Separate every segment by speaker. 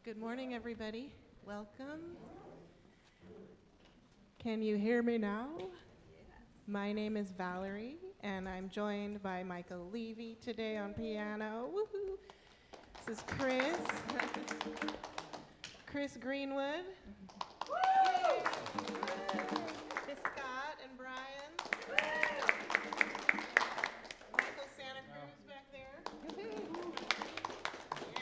Speaker 1: Good morning, everybody. Welcome. Can you hear me now? My name is Valerie, and I'm joined by Michael Levy today on piano. Woohoo! This is Chris. Chris Greenwood. Yay! Scott and Brian. Michael Santa Cruz back there. Yeah.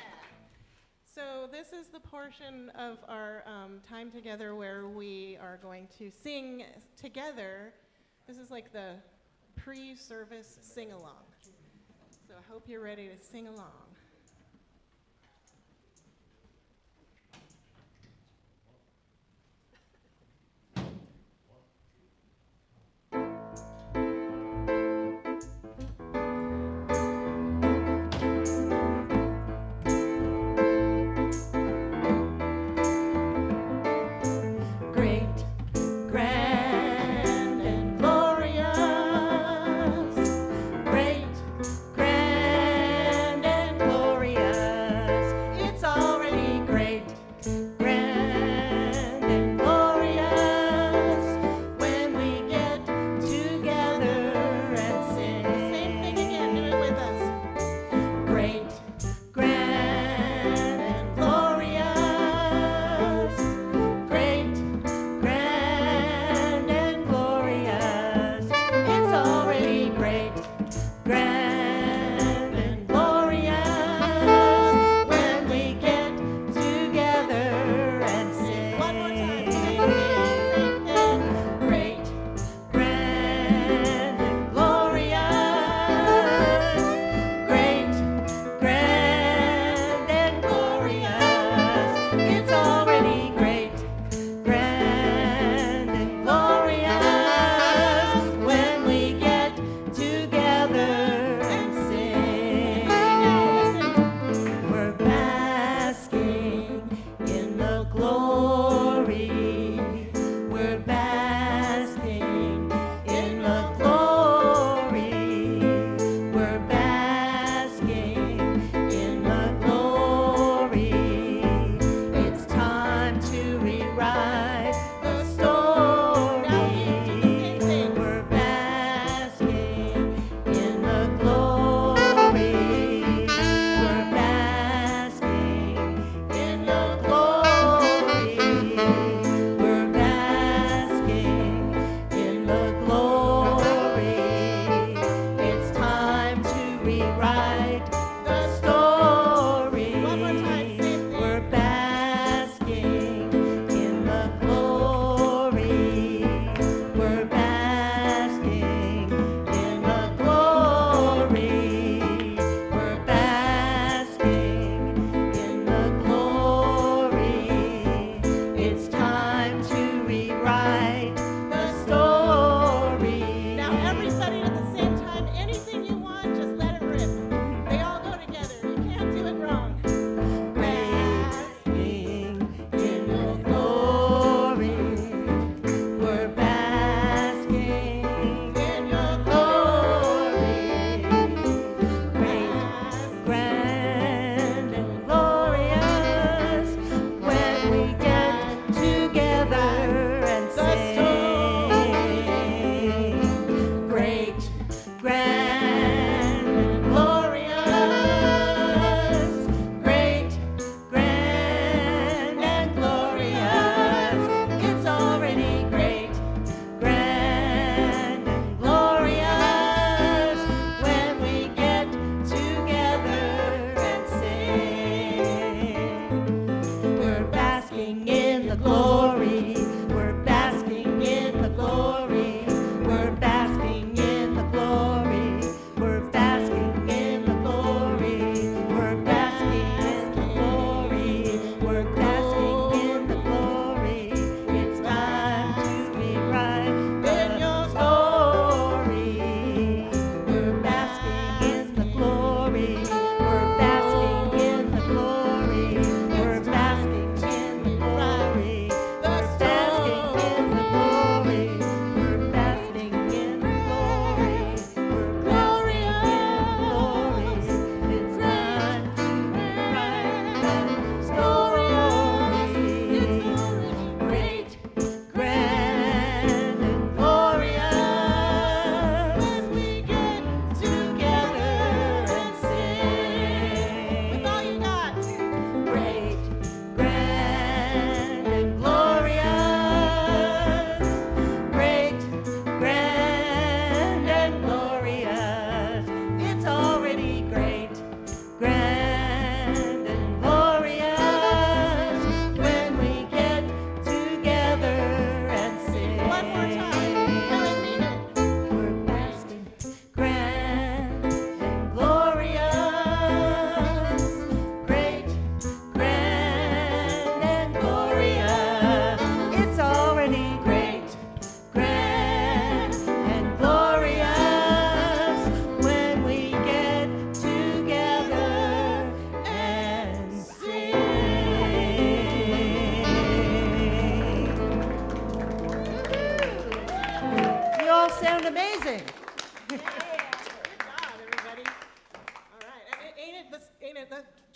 Speaker 1: So this is the portion of our time together where we are going to sing together. This is like the pre-service sing-along. So I hope you're ready to sing along. Grand and glorious,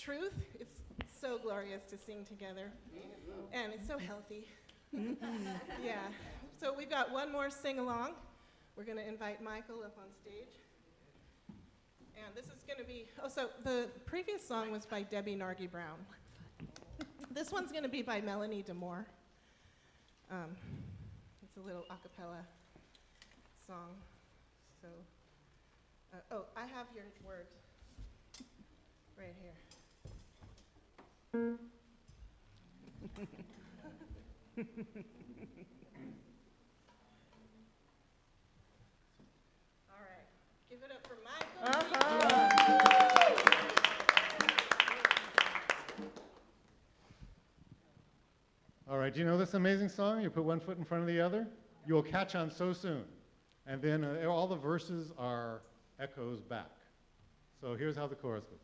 Speaker 1: truth. It's so glorious to sing together, and it's so healthy. Yeah. So we've got one more sing-along. We're going to invite Michael up on stage. And this is going to be, so the previous song was by Debbie Nargi Brown. This one's going to be by Melanie Demore. It's a little a cappella song. So, I have your words right here. All right, give it up for Michael.
Speaker 2: All right, do you know this amazing song? You put one foot in front of the other, you'll catch on so soon. And then all the verses are echoes back. So here's how the chorus goes.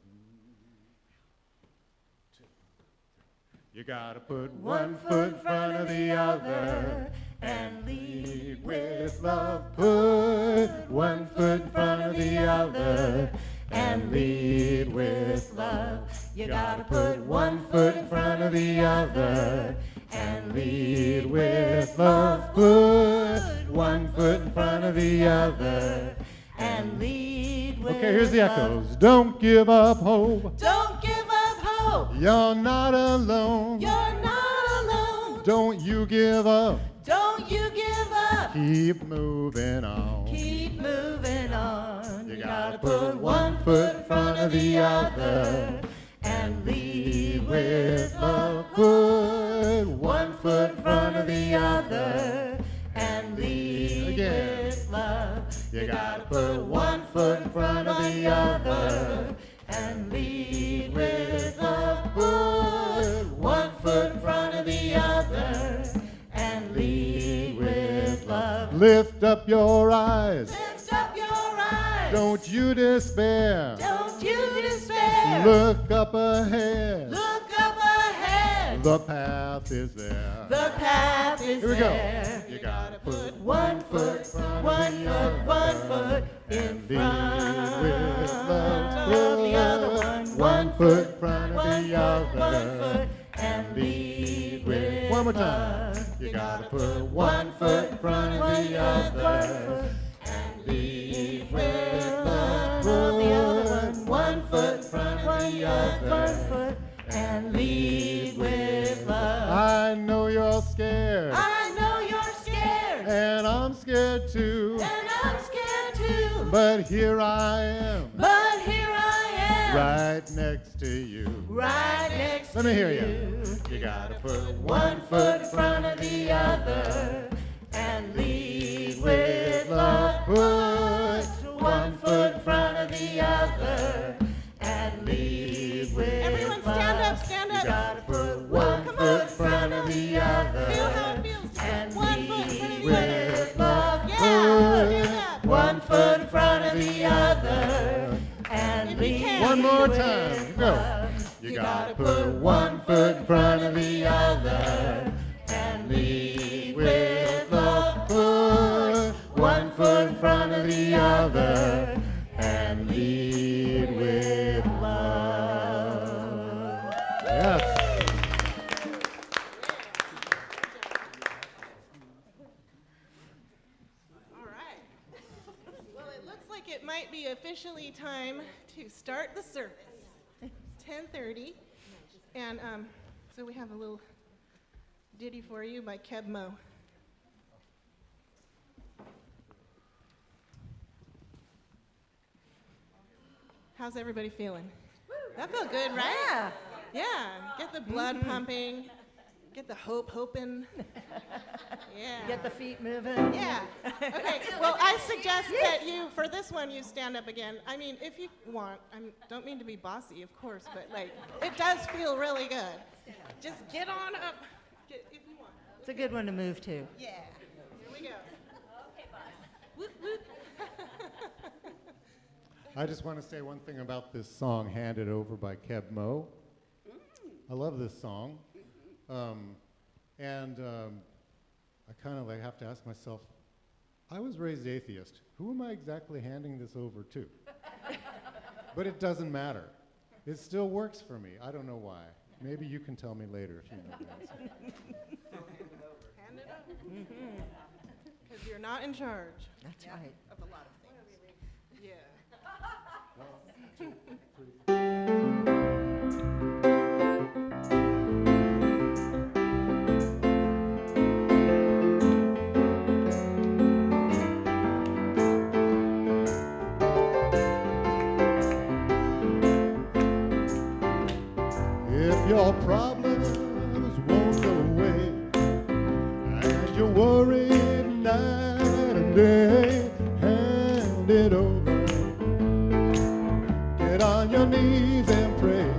Speaker 2: You gotta put one foot in front of the other and lead with love. Put one foot in front of the other and lead with love. You gotta put one foot in front of the other and lead with love. Put one foot in front of the other and lead with love. Okay, here's the echoes. Don't give up hope.
Speaker 1: Don't give up hope.
Speaker 2: You're not alone.
Speaker 1: You're not alone.
Speaker 2: Don't you give up.
Speaker 1: Don't you give up.
Speaker 2: Keep moving on.
Speaker 1: Keep moving on.
Speaker 2: You gotta put one foot in front of the other and lead with love. Put one foot in front of the other and lead with love. You gotta put one foot in front of the other and lead with love. Put one foot in front of the other and lead with love. Lift up your eyes.
Speaker 1: Lift up your eyes.
Speaker 2: Don't you despair.
Speaker 1: Don't you despair.
Speaker 2: Look up ahead.
Speaker 1: Look up ahead.
Speaker 2: The path is there.
Speaker 1: The path is
Speaker 2: Here we go.
Speaker 1: there.
Speaker 2: You gotta put
Speaker 1: one foot, one foot in
Speaker 2: front with love.
Speaker 1: of the other one.
Speaker 2: One foot in front of the
Speaker 1: One
Speaker 2: other
Speaker 1: foot and lead with
Speaker 2: one more time.
Speaker 1: love.
Speaker 2: You gotta put one foot in front of the other and lead with love. Put one foot in front of the other
Speaker 1: and lead with love.
Speaker 2: I know you're scared,
Speaker 1: I know you're scared,
Speaker 2: and I'm scared too.
Speaker 1: and I'm scared too.
Speaker 2: But here I am,
Speaker 1: But here I am,
Speaker 2: right next to you.
Speaker 1: right next
Speaker 2: Let
Speaker 1: to
Speaker 2: me hear
Speaker 1: you.
Speaker 2: you. You gotta put
Speaker 1: One foot in front of the other and lead with love.
Speaker 2: Put
Speaker 1: One foot in front of the other and lead with Everyone
Speaker 2: love.
Speaker 1: stand up, stand
Speaker 2: You
Speaker 1: up.
Speaker 2: gotta put one
Speaker 1: Come
Speaker 2: foot
Speaker 1: on.
Speaker 2: in front of the
Speaker 1: Feel how it
Speaker 2: other
Speaker 1: feels.
Speaker 2: and
Speaker 1: One foot in front of
Speaker 2: lead
Speaker 1: the
Speaker 2: with
Speaker 1: other.
Speaker 2: love.
Speaker 1: Yeah, do that.
Speaker 2: Put one foot in front of the other
Speaker 1: and lead
Speaker 2: one more
Speaker 1: with
Speaker 2: time. Go.
Speaker 1: love.
Speaker 2: You gotta put one foot in front of the other and lead with love. Put one foot in front of the other and lead with love. Yes.
Speaker 1: All right. Well, it looks like it might be officially time to start the service. It's 10:30, and so we have a little ditty for you by Keb Mo. How's everybody feeling? That felt good, right? Yeah. Get the blood pumping. Get the hope hoping. Yeah.
Speaker 3: Get the feet moving.
Speaker 1: Yeah. Okay. Well, I suggest that you, for this one, you stand up again. I mean, if you want. I don't mean to be bossy, of course, but like, it does feel really good. Just get on up, if you want.
Speaker 3: It's a good one to move to.
Speaker 1: Yeah. Here we go. Okay, boss. Whoop whoop.
Speaker 2: I just want to say one thing about this song, Handed Over by Keb Mo. I love this song. I kind of have to ask myself, I was raised atheist. Who am I exactly handing this over to? But it doesn't matter. It still works for me. I don't know why. Maybe you can tell me later if you know the answer.
Speaker 1: Hand it over. Because you're not in charge
Speaker 3: That's right.
Speaker 1: of a lot of things. Yeah.
Speaker 2: If your problems won't go away and you're worried night and day, hand it over. Get on your knees and pray.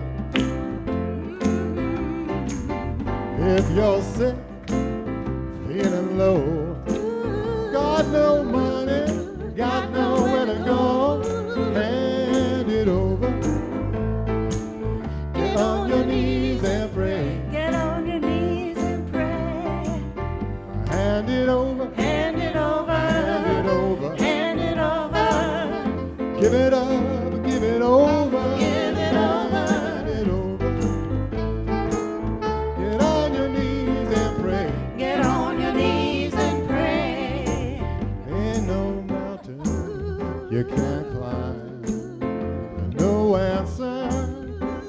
Speaker 2: If you're sick, feeling low, got no money, got nowhere to go, hand it over. Get on your knees and pray.
Speaker 3: Get on your knees and pray.
Speaker 2: Hand it over.
Speaker 3: Hand it over.
Speaker 2: Hand it over.
Speaker 3: Hand it over.
Speaker 2: Give it up. Give it over.
Speaker 3: Give it over.
Speaker 2: Hand it over. Get on your knees and pray.
Speaker 3: Get on your knees and pray.
Speaker 2: Ain't no mountain you can't climb. No answer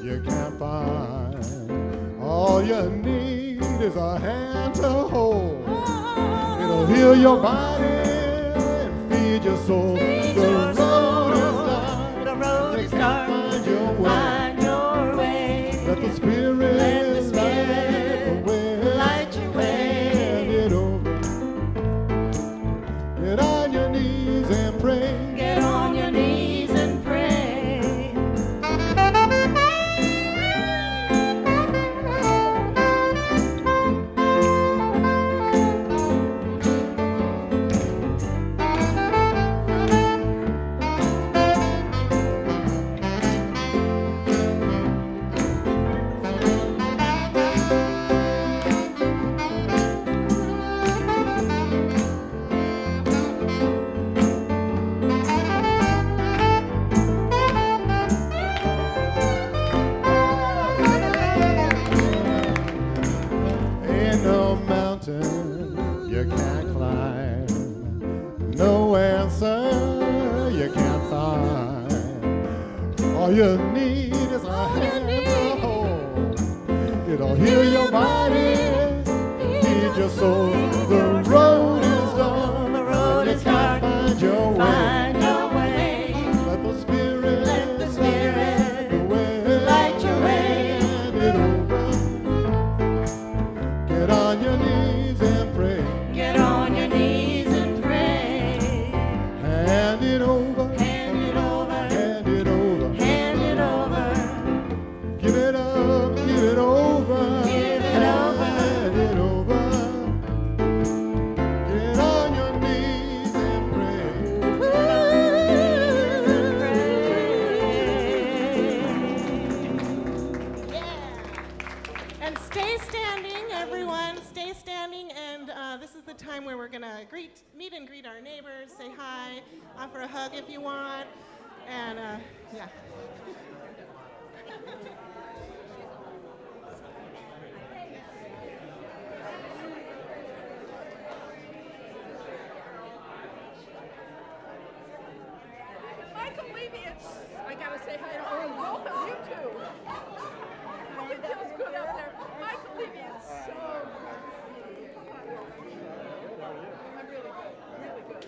Speaker 2: you can't find. All you need is a hand to hold. It'll heal your body and feed your soul.
Speaker 3: Feed
Speaker 2: The
Speaker 3: your
Speaker 2: road
Speaker 3: soul.
Speaker 2: is dark.
Speaker 3: The road
Speaker 2: You
Speaker 3: is
Speaker 2: can't
Speaker 3: dark.
Speaker 2: find your way.
Speaker 3: Find your way.
Speaker 2: Let the Spirit
Speaker 3: Let the
Speaker 2: light
Speaker 3: Spirit
Speaker 2: the way.
Speaker 3: light your way.
Speaker 2: Hand it over. Get on your knees and pray.
Speaker 3: Get on your knees and pray.
Speaker 2: Ain't no mountain you can't climb. No answer you can't find. All you need is a hand to hold. It'll heal your body, feed your soul. The road is dark.
Speaker 3: The road
Speaker 2: You
Speaker 3: is
Speaker 2: can't
Speaker 3: dark.
Speaker 2: find your way.
Speaker 3: Find your way.
Speaker 2: Let the Spirit
Speaker 3: Let the Spirit
Speaker 2: light the way.
Speaker 3: light your way.
Speaker 2: Hand it over. Get on your knees and pray.
Speaker 3: Get on your knees and pray.
Speaker 2: Hand it over.
Speaker 3: Hand it over.
Speaker 2: Hand it over.
Speaker 3: Hand it over.
Speaker 2: Give it up. Give it over.
Speaker 3: Give it over.
Speaker 2: Hand it over. Get on your knees and pray.
Speaker 1: And stay standing, everyone. Stay standing. And this is the time where we're going to meet and greet our neighbors, say hi, offer a hug if you want. And yeah.
Speaker 4: Michael Levy, I gotta say hi to both of you two. Oh, it feels good up there. Michael Levy is so good. I'm really good, really good.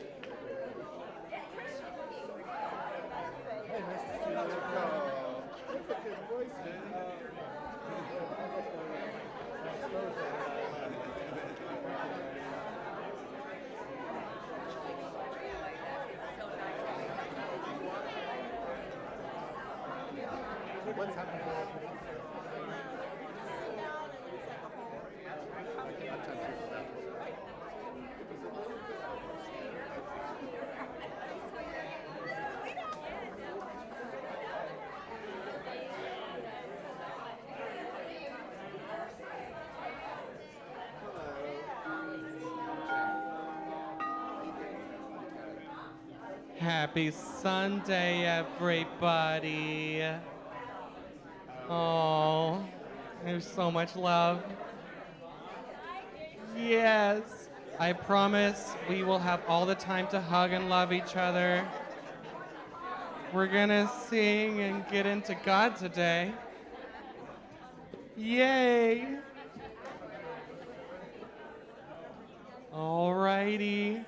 Speaker 5: Happy Sunday, everybody. Oh, there's so much love. Yes. I promise we will have all the time to hug and love each other. We're gonna sing and get into God today. Yay. Alrighty.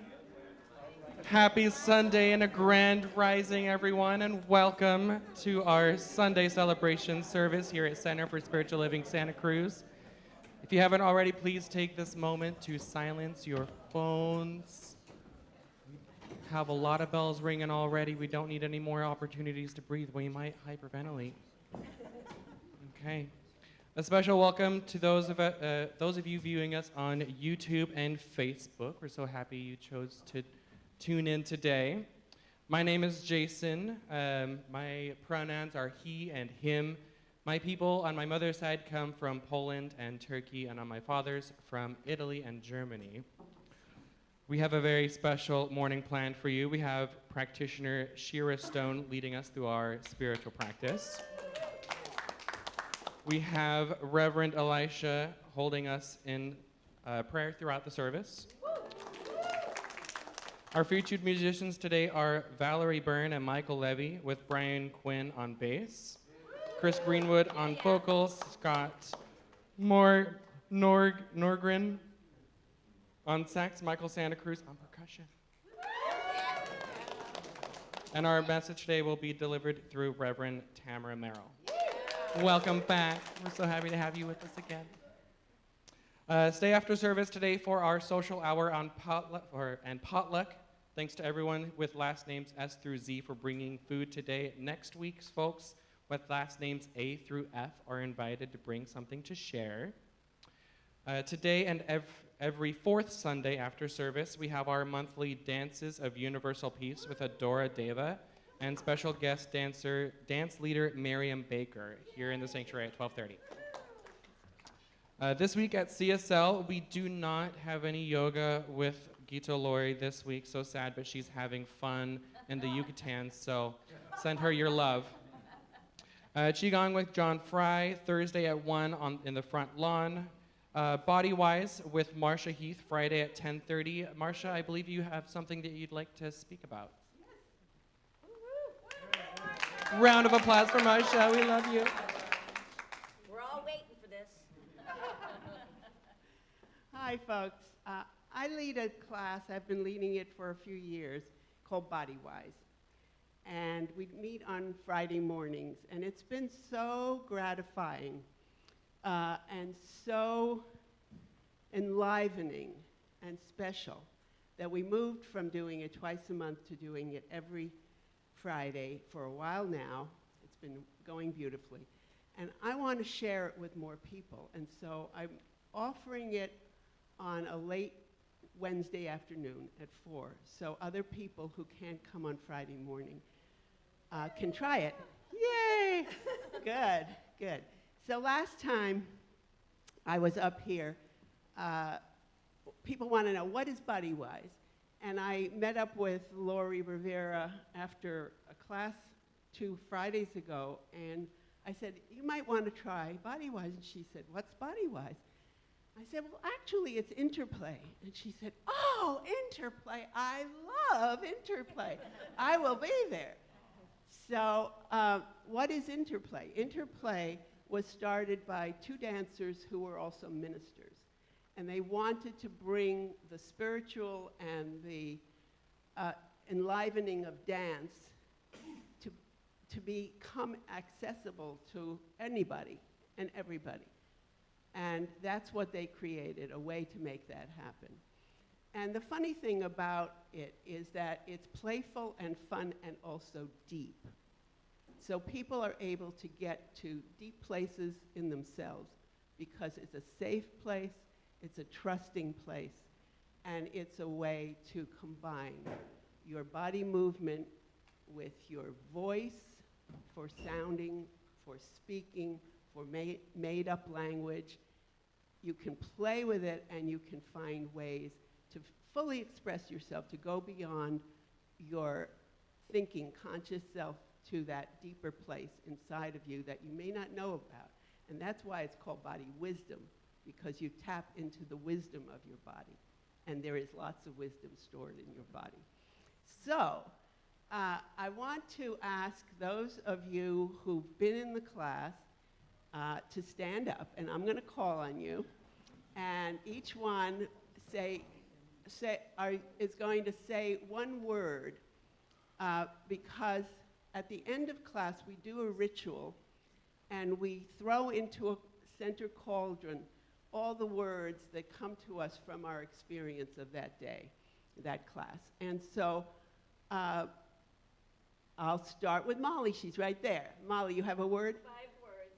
Speaker 5: Happy Sunday and a grand rising, everyone, and welcome to our Sunday celebration service here at Center for Spiritual Living Santa Cruz. If you haven't already, please take this moment to silence your phones. We have a lot of bells ringing already. We don't need any more opportunities to breathe. We might hyperventilate. Okay. A special welcome to those of you viewing us on YouTube and Facebook. We're so happy you chose to tune in today. My name is Jason. My pronouns are he and him. My people on my mother's side come from Poland and Turkey, and on my father's from Italy and Germany. We have a very special morning planned for you. We have practitioner Shira Stone leading us through our spiritual practice. We have Reverend Elisha holding us in prayer throughout the service. Our featured musicians today are Valerie Byrne and Michael Levy, with Brian Quinn on bass, Chris Greenwood on vocals, Scott Norgren on sax, Michael Santa Cruz on percussion. And our message today will be delivered through Reverend Tamara Merrill. Welcome back. We're so happy to have you with us again. Stay after service today for our social hour on potluck. Thanks to everyone with last names S through Z for bringing food today. Next week's folks with last names A through F are invited to bring something to share. Today and every fourth Sunday after service, we have our monthly Dances of Universal Peace with Adora Deva and special guest dance leader Miriam Baker here in the sanctuary at 12:30. This week at CSL, we do not have any yoga with Gita Lori this week. So sad, but she's having fun in the Yucatan, so send her your love. Qigong with John Fry, Thursday at 1 in the front lawn. Body Wise with Marcia Heath, Friday at 10:30. Marcia, I believe you have something that you'd like to speak about. Round of applause for Marcia. We love you.
Speaker 3: We're all waiting for this.
Speaker 6: Hi, folks. I lead a class, I've been leading it for a few years, called Body Wise. And we meet on Friday mornings, and it's been so gratifying and so enlivening and special that we moved from doing it twice a month to doing it every Friday for a while now. It's been going beautifully. And I want to share it with more people. And so I'm offering it on a late Wednesday afternoon at 4. So other people who can't come on Friday morning can try it. Yay! Good, good. So last time I was up here, people want to know, what is Body Wise? And I met up with Lori Rivera after a class 2 Fridays ago, and I said, you might want to try Body Wise. And she said, what's Body Wise? I said, well, actually, it's interplay. And she said, oh, interplay. I love interplay. I will be there. So what is interplay? Interplay was started by 2 dancers who were also ministers. And they wanted to bring the spiritual and the enlivening of dance to become accessible to anybody and everybody. And that's what they created, a way to make that happen. And the funny thing about it is that it's playful and fun and also deep. So people are able to get to deep places in themselves because it's a safe place, it's a trusting place, and it's a way to combine your body movement with your voice for sounding, for speaking, for made-up language. You can play with it, and you can find ways to fully express yourself, to go beyond your thinking, conscious self, to that deeper place inside of you that you may not know about. And that's why it's called body wisdom, because you tap into the wisdom of your body. And there is lots of wisdom stored in your body. So, I want to ask those of you who've been in the class to stand up, and I'm going to call on you, and each one is going to say one word, because at the end of class we do a ritual, and we throw into a center cauldron all the words that come to us from our experience of that day, that class. And so I'll start with Molly. She's right there. Molly, you have a word?
Speaker 3: 5 words.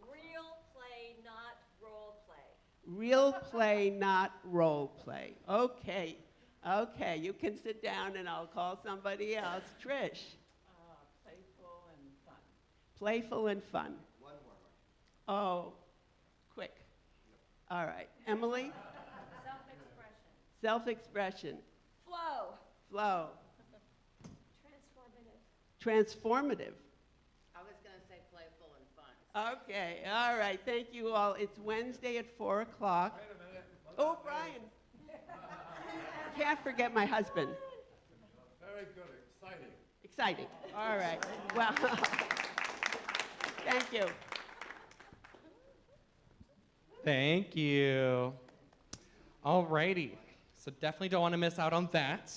Speaker 3: Real play, not role play.
Speaker 6: Real play, not role play. Okay. Okay, you can sit down and I'll call somebody else. Trish.
Speaker 4: Playful and fun.
Speaker 6: Playful and fun.
Speaker 7: One word.
Speaker 6: Oh, quick. All right. Emily?
Speaker 3: Self-expression.
Speaker 6: Self-expression.
Speaker 3: Flow.
Speaker 6: Flow.
Speaker 3: Transformative.
Speaker 6: Transformative.
Speaker 8: I was going to say playful and fun.
Speaker 6: Okay, all right. Thank you all. It's Wednesday at 4 o'clock.
Speaker 7: Wait a minute.
Speaker 6: Oh, Brian. Can't forget my husband.
Speaker 7: Very good, exciting.
Speaker 6: Exciting. All right. Well, thank you.
Speaker 5: Thank you. All righty. So definitely don't want to miss out on that.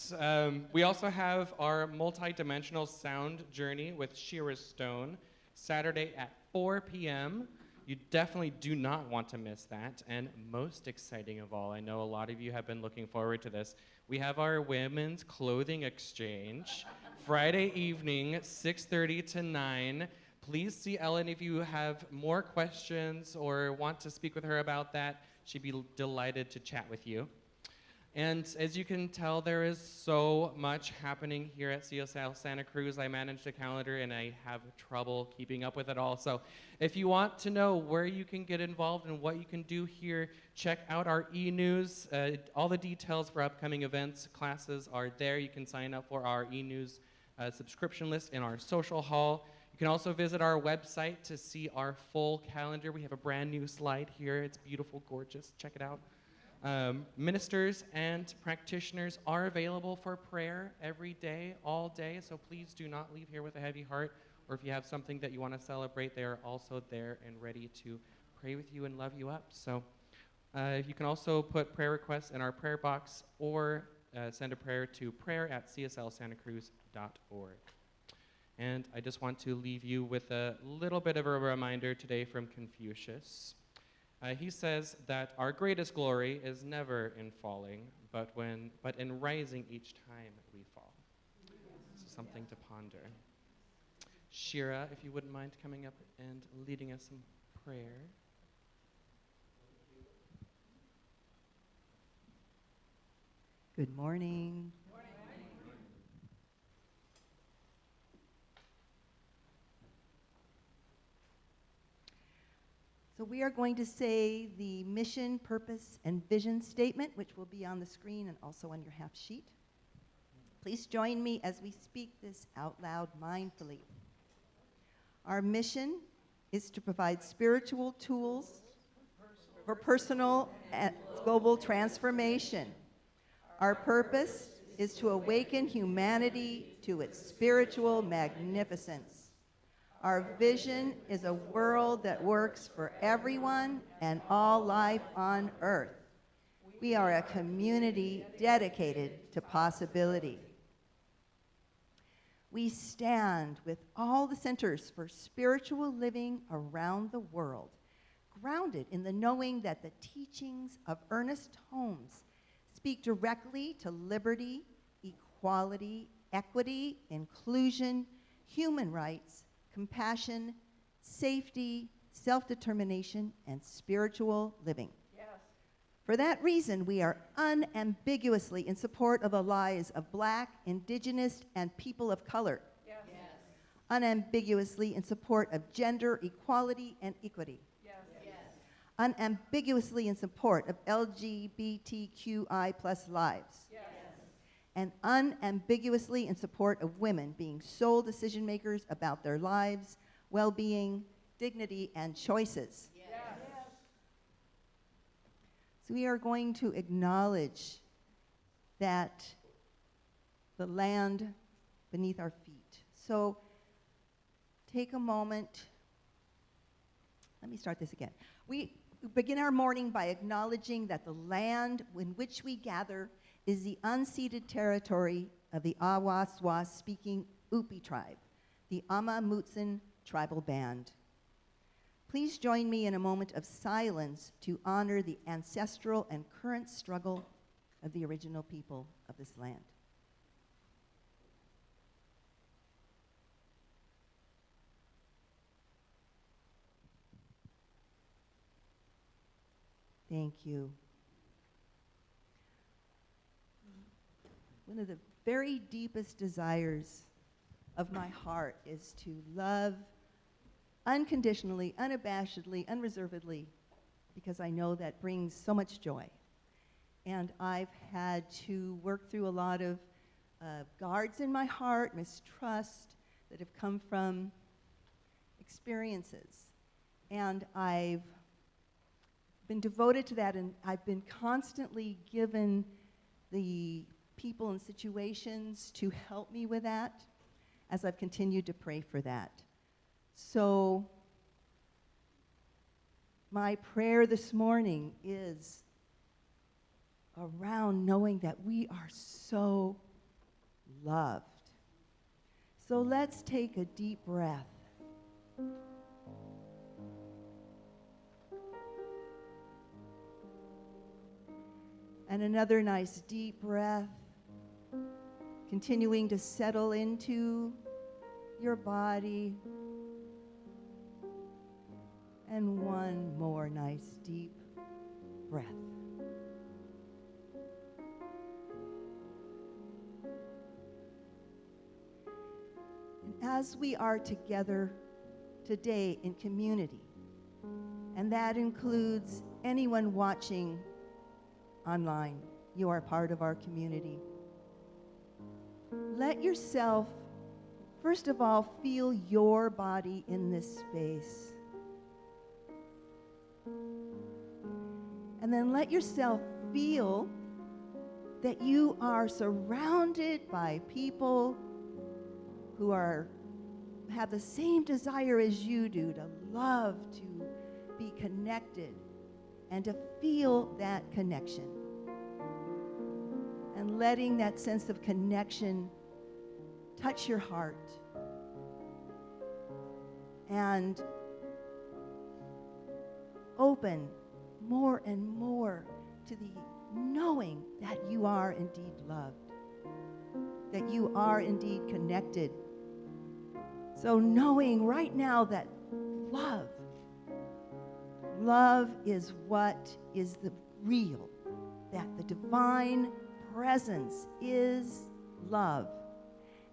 Speaker 5: We also have our multi-dimensional sound journey with Shira Stone, Saturday at 4 p.m. You definitely do not want to miss that. And most exciting of all, I know a lot of you have been looking forward to this, we have our women's clothing exchange, Friday evening, 6:30 to 9. Please see Ellen if you have more questions or want to speak with her about that. She'd be delighted to chat with you. And as you can tell, there is so much happening here at CSL Santa Cruz. I manage the calendar and I have trouble keeping up with it all. So if you want to know where you can get involved and what you can do here, check out our e-news. All the details for upcoming events, classes are there. You can sign up for our e-news subscription list in our social hall. You can also visit our website to see our full calendar. We have a brand new slide here. It's beautiful, gorgeous. Check it out. Ministers and practitioners are available for prayer every day, all day, so please do not leave here with a heavy heart, or if you have something that you want to celebrate, they are also there and ready to pray with you and love you up. So you can also put prayer requests in our prayer box or send a prayer to prayer@cslsantacruz.org. And I just want to leave you with a little bit of a reminder today from Confucius. He says that our greatest glory is never in falling, but in rising each time we fall. So something to ponder. Shira, if you wouldn't mind coming up and leading us in prayer.
Speaker 9: Good morning. So we are going to say the mission, purpose, and vision statement, which will be on the screen and also on your half sheet. Please join me as we speak this out loud mindfully. Our mission is to provide spiritual tools for personal and global transformation. Our purpose is to awaken humanity to its spiritual magnificence. Our vision is a world that works for everyone and all life on earth. We are a community dedicated to possibility. We stand with all the centers for spiritual living around the world, grounded in the knowing that the teachings of Ernest Holmes speak directly to liberty, equality, equity, inclusion, human rights, compassion, safety, self-determination, and spiritual living.
Speaker 4: Yes.
Speaker 9: For that reason, we are unambiguously in support of the lives of Black, Indigenous, and people of color.
Speaker 4: Yes.
Speaker 9: Unambiguously in support of gender equality and equity.
Speaker 4: Yes.
Speaker 9: Unambiguously in support of LGBTQI+ lives.
Speaker 4: Yes.
Speaker 9: and unambiguously in support of women being sole decision makers about their lives, well-being, dignity, and choices.
Speaker 8: Yes.
Speaker 9: So we are going to acknowledge that the land beneath our feet. So take a moment. Let me start this again. We begin our morning by acknowledging that the land in which we gather is the unceded territory of the Awaswas speaking Upi tribe, the Ama Mutsun tribal band. Please join me in a moment of silence to honor the ancestral and current struggle of the original people of this land. Thank you. One of the very deepest desires of my heart is to love unconditionally, unabashedly, unreservedly, because I know that brings so much joy. And I've had to work through a lot of guards in my heart, mistrust that have come from experiences. And I've been devoted to that, and I've been constantly given the people and situations to help me with that as I've continued to pray for that. So my prayer this morning is around knowing that we are so loved. So let's take a deep breath. And another nice deep breath, continuing to settle into your body. And one more nice deep breath. And as we are together today in community, and that includes anyone watching online, you are part of our community. Let yourself, first of all, feel your body in this space. And then let yourself feel that you are surrounded by people who have the same desire as you do to love, to be connected, and to feel that connection. And letting that sense of connection touch your heart. And open more and more to the knowing that you are indeed loved, that you are indeed connected. So knowing right now that love is what is the real, that the divine presence is love.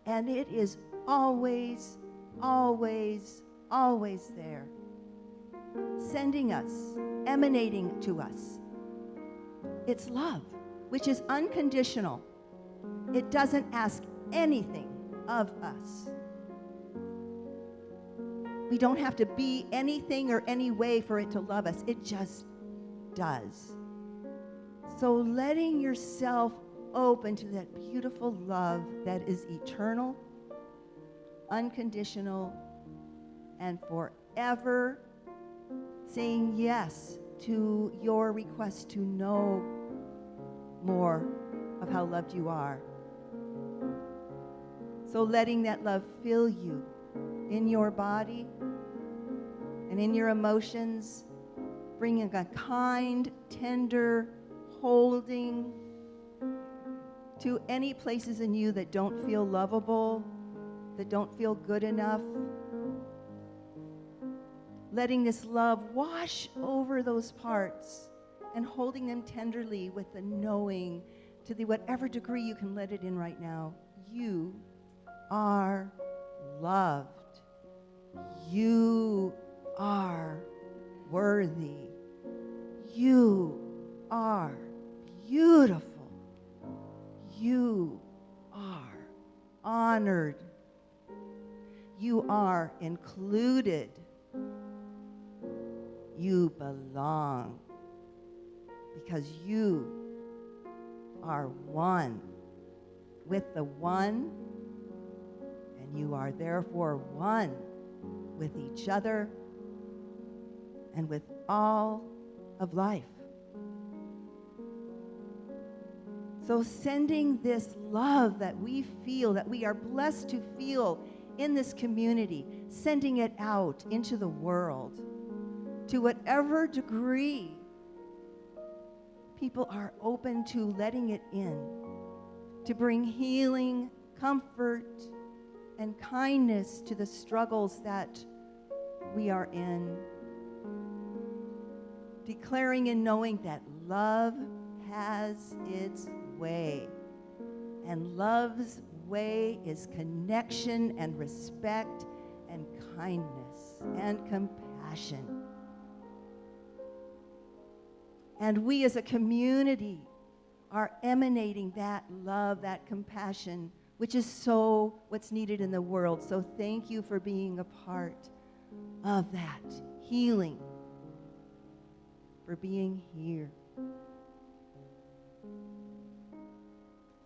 Speaker 9: And it is always, always, always there, sending us, emanating to us. It's love, which is unconditional. It doesn't ask anything of us. We don't have to be anything or any way for it to love us. It just does. So letting yourself open to that beautiful love that is eternal, unconditional, and forever, saying yes to your request to know more of how loved you are. So letting that love fill you in your body and in your emotions, bringing a kind, tender, holding to any places in you that don't feel lovable, that don't feel good enough. Letting this love wash over those parts and holding them tenderly with the knowing, to the whatever degree you can let it in right now, you are loved. You are worthy. You are beautiful. You are included. You belong because you are one with the one, and you are therefore one with each other and with all of life. So sending this love that we feel, that we are blessed to feel in this community, sending it out into the world to whatever degree people are open to letting it in, to bring healing, comfort, and kindness to the struggles that we are in. Declaring and knowing that love has its way. And love's way is connection and respect and kindness and compassion. And we as a community are emanating that love, that compassion, which is so what's needed in the world. So thank you for being a part of that healing, for being here.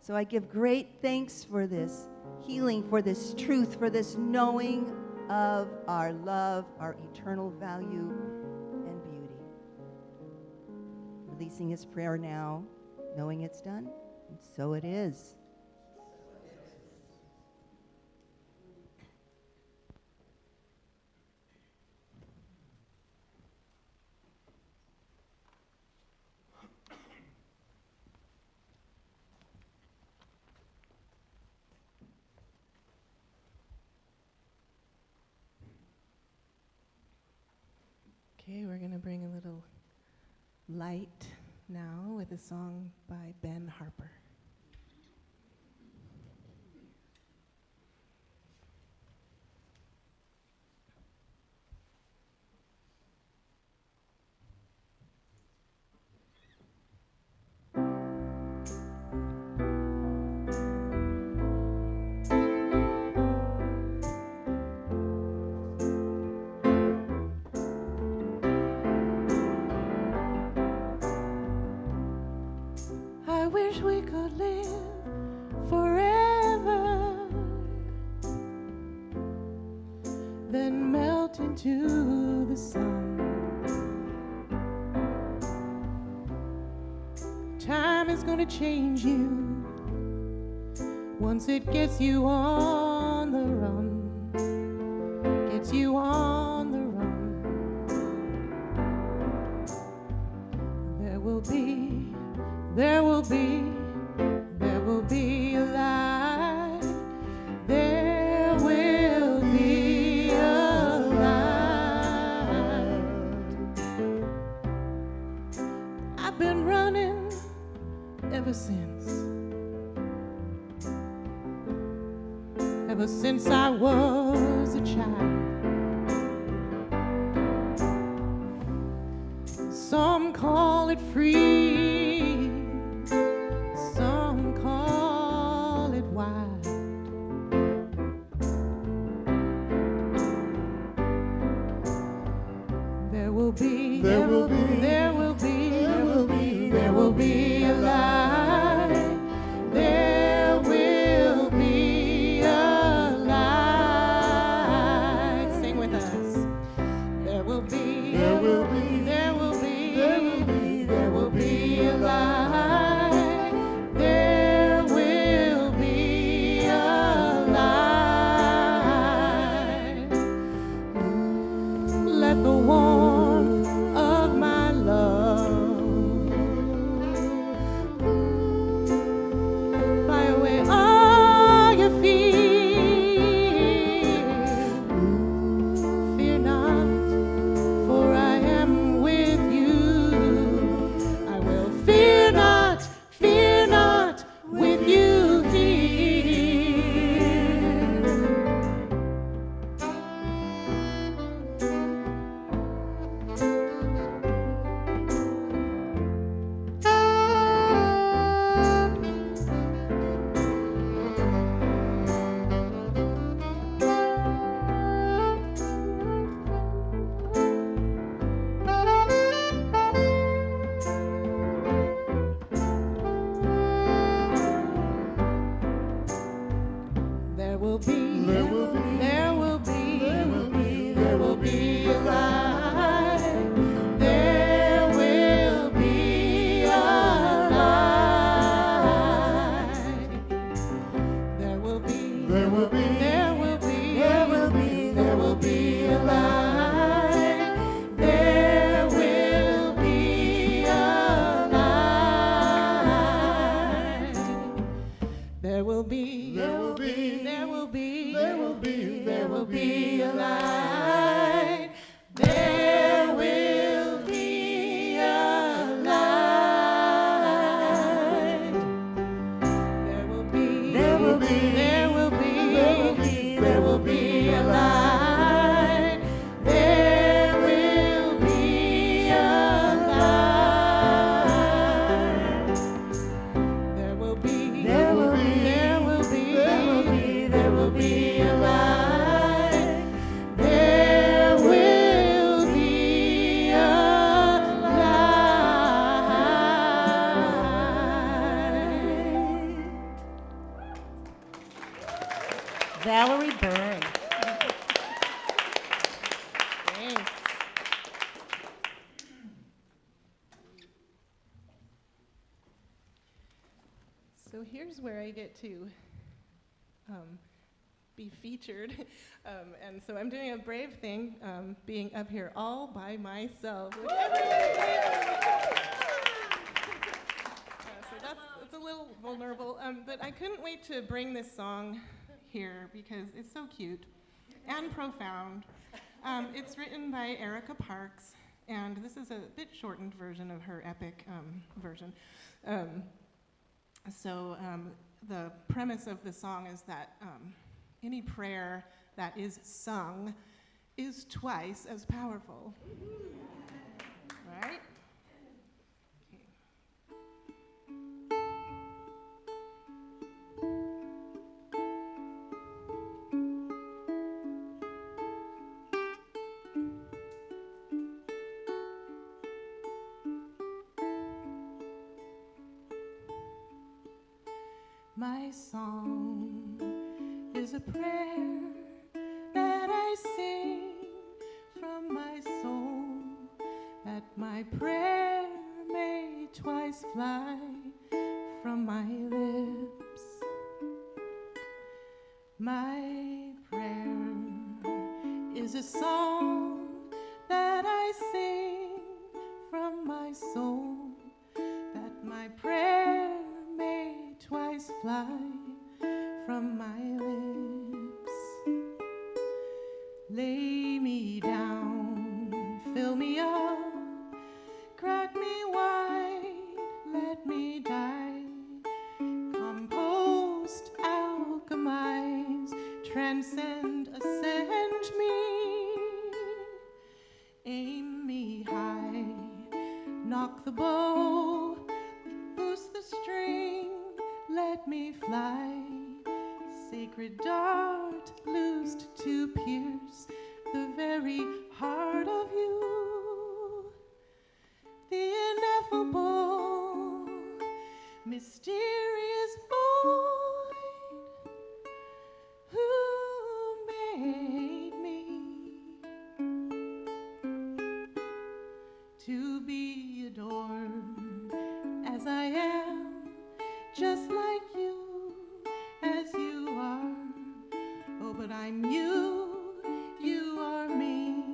Speaker 9: So I give great thanks for this healing, for this truth, for this knowing of our love, our eternal value and beauty. Releasing his prayer now, knowing it's done, and so it is.
Speaker 1: Okay, we're going to bring a little light now with a song by Ben Harper. I wish we could live forever, then melt into the sun. Time is gonna change you once it gets you on the run, gets you on the run. There will be a light. There will be a light. I've been running ever since I was a child. Some call it free, some call it wild. There will be a light. There will be a light. Sing with us. There will be a light. There will be a light. Let the warmth of my love fly away all your fear. Fear not, for I am with you. I will fear not with you here. So here's where I get to be featured. And so I'm doing a brave thing, being up here all by myself with everyone here. So that's a little vulnerable, but I couldn't wait to bring this song here because it's so cute and profound. It's written by Erica Parks, and this is a bit shortened version of her epic version. The premise of the song is that any prayer that is sung is twice as powerful. Right? My song is a prayer that I sing from my soul, that my prayer may twice fly from my lips. My prayer is a song that I sing from my soul, that my prayer may twice fly from my lips. Lay me down, fill me up, crack me wide, let me die. Compost, alchemize, transcend, ascend me. Aim me high, knock the bow, loose the string, let me fly. Sacred dart loosed to pierce the very heart of you. The ineffable, mysterious void who made me to be adored as I am, just like you, as you are. Oh, but I'm you, you are me.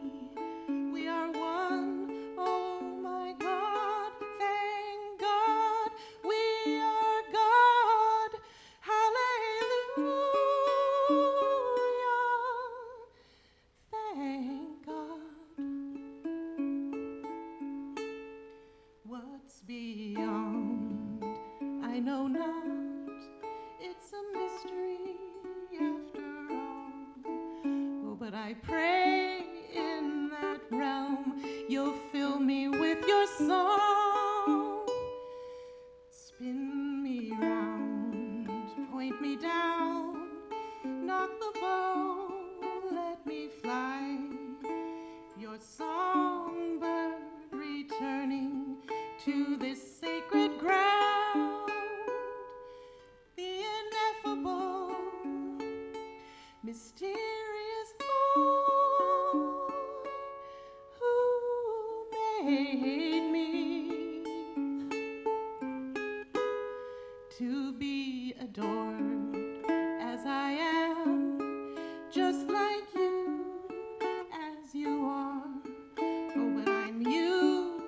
Speaker 1: We are one, oh my God, thank God. We are God, hallelujah, thank God. What's beyond, I know not. It's a mystery after all. Oh, but I pray in that realm you'll fill me with your song. Spin me round, point me down, knock the bow, let me fly. Your songbird returning to this sacred ground. The ineffable, mysterious void who made me to be adored as I am, just like you, as you are. Oh, but I'm you,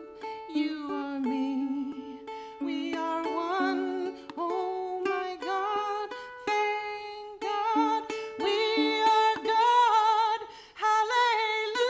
Speaker 1: you are me. We are one, oh my God, thank God. We are God, hallelujah,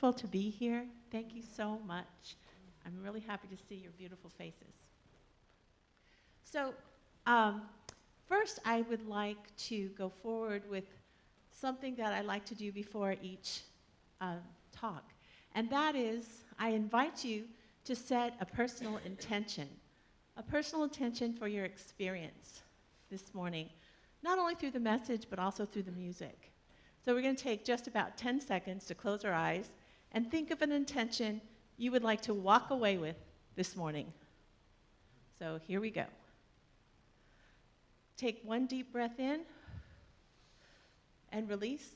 Speaker 10: wonderful to be here. Thank you so much. I'm really happy to see your beautiful faces. So, first I would like to go forward with something that I like to do before each talk. And that is, I invite you to set a personal intention for your experience this morning, not only through the message, but also through the music. So we're going to take just about 10 seconds to close our eyes and think of an intention you would like to walk away with this morning. So here we go. Take one deep breath in and release.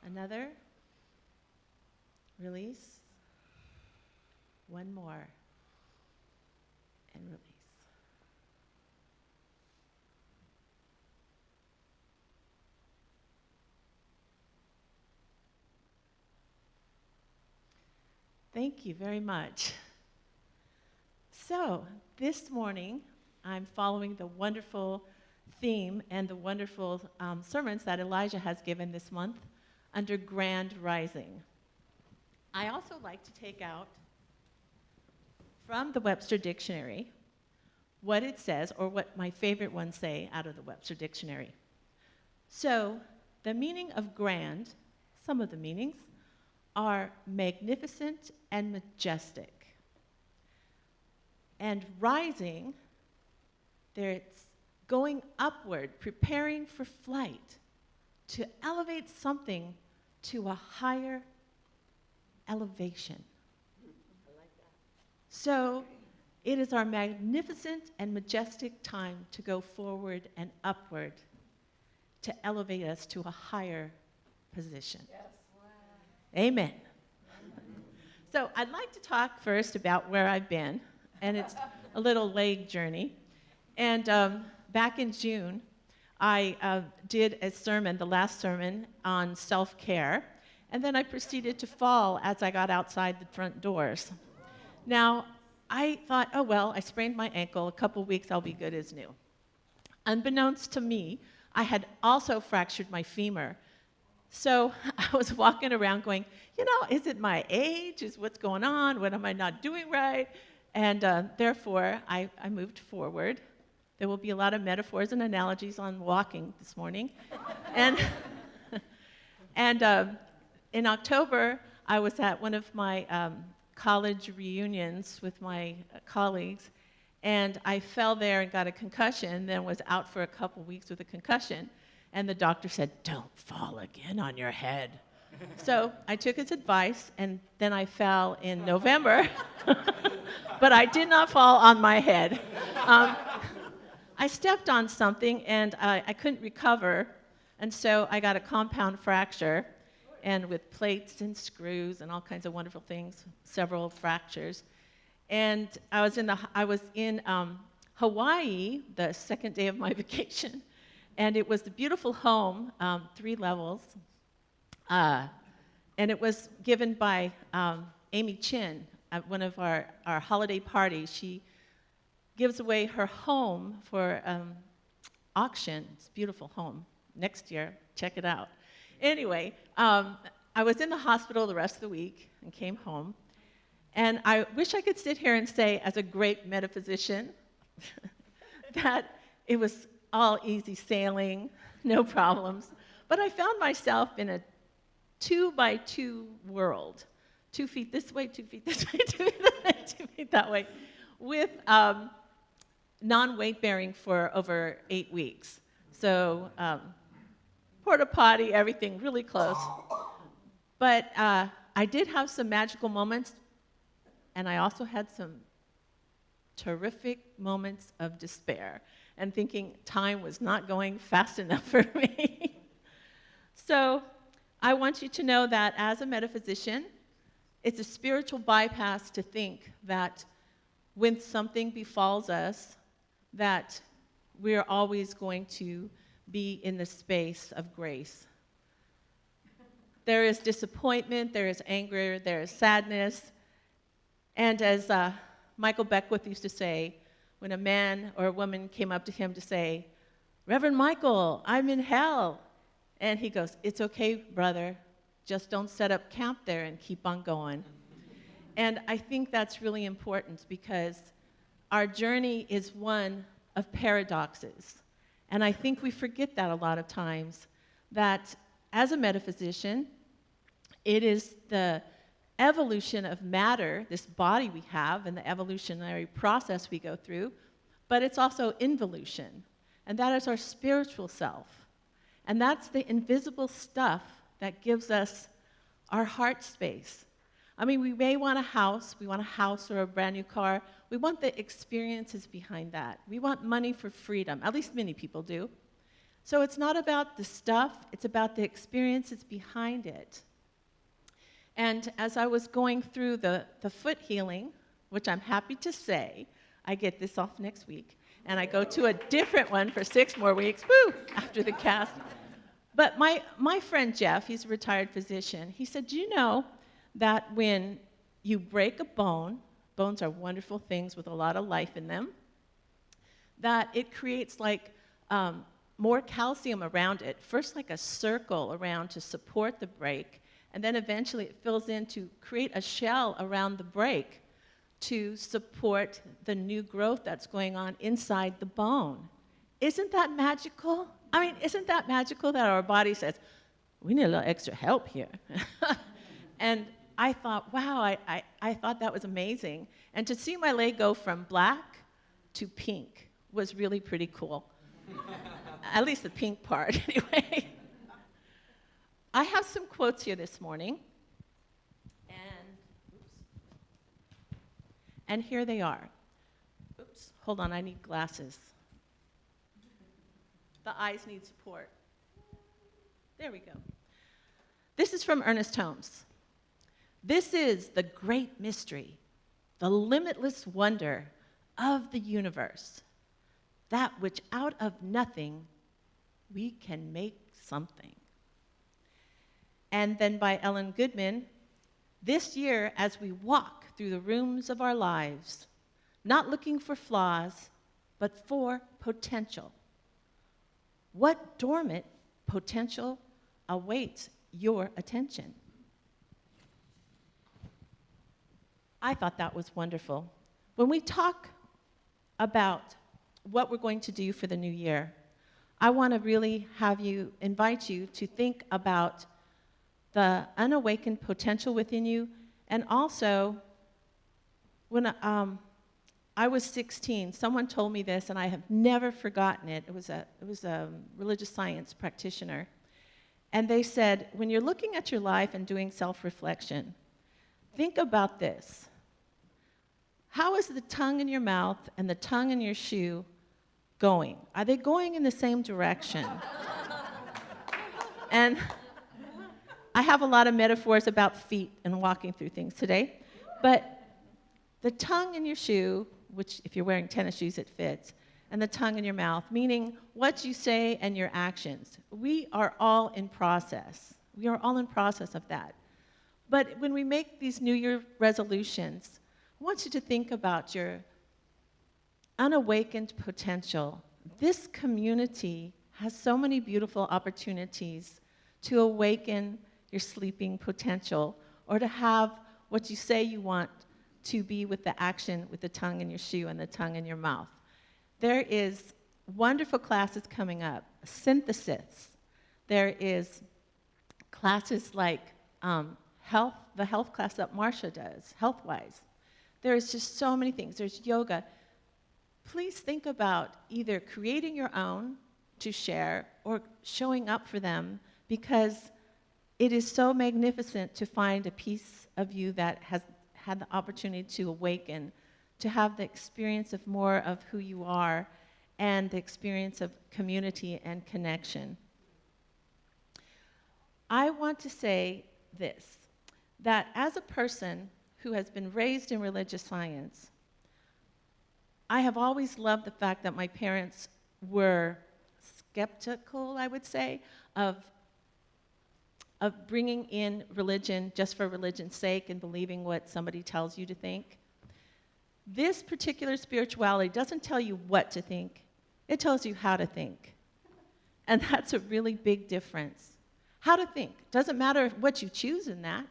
Speaker 10: Another. Release. One more. And release. Thank you very much. So, this morning, I'm following the wonderful theme and the wonderful sermons that Elijah has given this month under Grand Rising. I also like to take out from the Webster Dictionary what it says, or what my favorite ones say out of the Webster Dictionary. So, the meaning of grand, some of the meanings, are magnificent and majestic. And rising, it's going upward, preparing for flight, to elevate something to a higher elevation.
Speaker 3: I like that.
Speaker 10: So it is our magnificent and majestic time to go forward and upward, to elevate us to a higher position.
Speaker 4: Yes.
Speaker 10: Amen. So I'd like to talk first about where I've been, and it's a little leg journey. And back in June, I did a sermon, the last sermon, on self-care, and then I proceeded to fall as I got outside the front doors. Now, I thought, oh well, I sprained my ankle, a couple weeks I'll be good as new. Unbeknownst to me, I had also fractured my femur. So I was walking around going, is it my age? Is what's going on? What am I not doing right? And therefore, I moved forward. There will be a lot of metaphors and analogies on walking this morning. And in October, I was at one of my college reunions with my colleagues, and I fell there and got a concussion, then was out for a couple weeks with a concussion. And the doctor said, don't fall again on your head. So I took his advice, and then I fell in November. But I did not fall on my head. I stepped on something, and I couldn't recover. And so I got a compound fracture, and with plates and screws and all kinds of wonderful things, several fractures. And I was in Hawaii the second day of my vacation. And it was a beautiful home, 3 levels. And it was given by Amy Chin at one of our holiday parties. She gives away her home for auction. It's a beautiful home. Next year, check it out. Anyway, I was in the hospital the rest of the week and came home. And I wish I could sit here and say, as a great metaphysician, that it was all easy sailing, no problems. But I found myself in a 2x2 world. 2 feet this way, 2 feet this way, 2 feet that way, 2 feet that way, with non-weight bearing for over 8 weeks. So porta potty, everything really close. But I did have some magical moments, and I also had some terrific moments of despair and thinking time was not going fast enough for me. So I want you to know that as a metaphysician, it's a spiritual bypass to think that when something befalls us, that we're always going to be in the space of grace. There is disappointment, there is anger, there is sadness. And as Michael Beckwith used to say, when a man or a woman came up to him to say, Reverend Michael, I'm in hell. And he goes, it's okay, brother, Just don't set up camp there and keep on going. And I think that's really important because our journey is one of paradoxes. And I think we forget that a lot of times, that as a metaphysician, it is the evolution of matter, this body we have, and the evolutionary process we go through, but it's also involution, and that is our spiritual self. And that's the invisible stuff that gives us our heart space. I mean, we may want a house or a brand new car. We want the experiences behind that. We want money for freedom, at least many people do. So it's not about the stuff, it's about the experiences behind it. And as I was going through the foot healing, which I'm happy to say, I get this off next week, and I go to a different one for 6 more weeks, woo, after the cast. But my friend Jeff, he's a retired physician, he said, do you know that when you break a bone, bones are wonderful things with a lot of life in them, that it creates like more calcium around it, first like a circle around to support the break, and then eventually it fills in to create a shell around the break to support the new growth that's going on inside the bone. Isn't that magical? I mean, isn't that magical that our body says, we need a little extra help here? And I thought, wow, I thought that was amazing. And to see my leg go from black to pink was really pretty cool. At least the pink part, anyway. I have some quotes here this morning. And here they are. Oops, hold on, I need glasses. The eyes need support. There we go. This is from Ernest Holmes. This is the great mystery, the limitless wonder of the universe, that which out of nothing we can make something. And then by Ellen Goodman, this year as we walk through the rooms of our lives, not looking for flaws, but for potential. What dormant potential awaits your attention? I thought that was wonderful. When we talk about what we're going to do for the new year, I want to really invite you to think about the unawakened potential within you. And also, when I was 16, someone told me this, and I have never forgotten it. It was a religious science practitioner. And they said, when you're looking at your life and doing self-reflection, think about this. How is the tongue in your mouth and the tongue in your shoe going? Are they going in the same direction? And I have a lot of metaphors about feet and walking through things today, but the tongue in your shoe, which if you're wearing tennis shoes, it fits, and the tongue in your mouth, meaning what you say and your actions. We are all in process. We are all in process of that. But when we make these New Year resolutions, I want you to think about your unawakened potential. This community has so many beautiful opportunities to awaken your sleeping potential, or to have what you say you want to be with the action with the tongue in your shoe and the tongue in your mouth. There is wonderful classes coming up, synthesis. There is classes like the health class that Marcia does, Healthwise. There is just so many things. There's yoga. Please think about either creating your own to share or showing up for them, because it is so magnificent to find a piece of you that has had the opportunity to awaken, to have the experience of more of who you are and the experience of community and connection. I want to say this, that as a person who has been raised in religious science, I have always loved the fact that my parents were skeptical, I would say, of bringing in religion just for religion's sake and believing what somebody tells you to think. This particular spirituality doesn't tell you what to think, it tells you how to think. And that's a really big difference. How to think. Doesn't matter what you choose in that.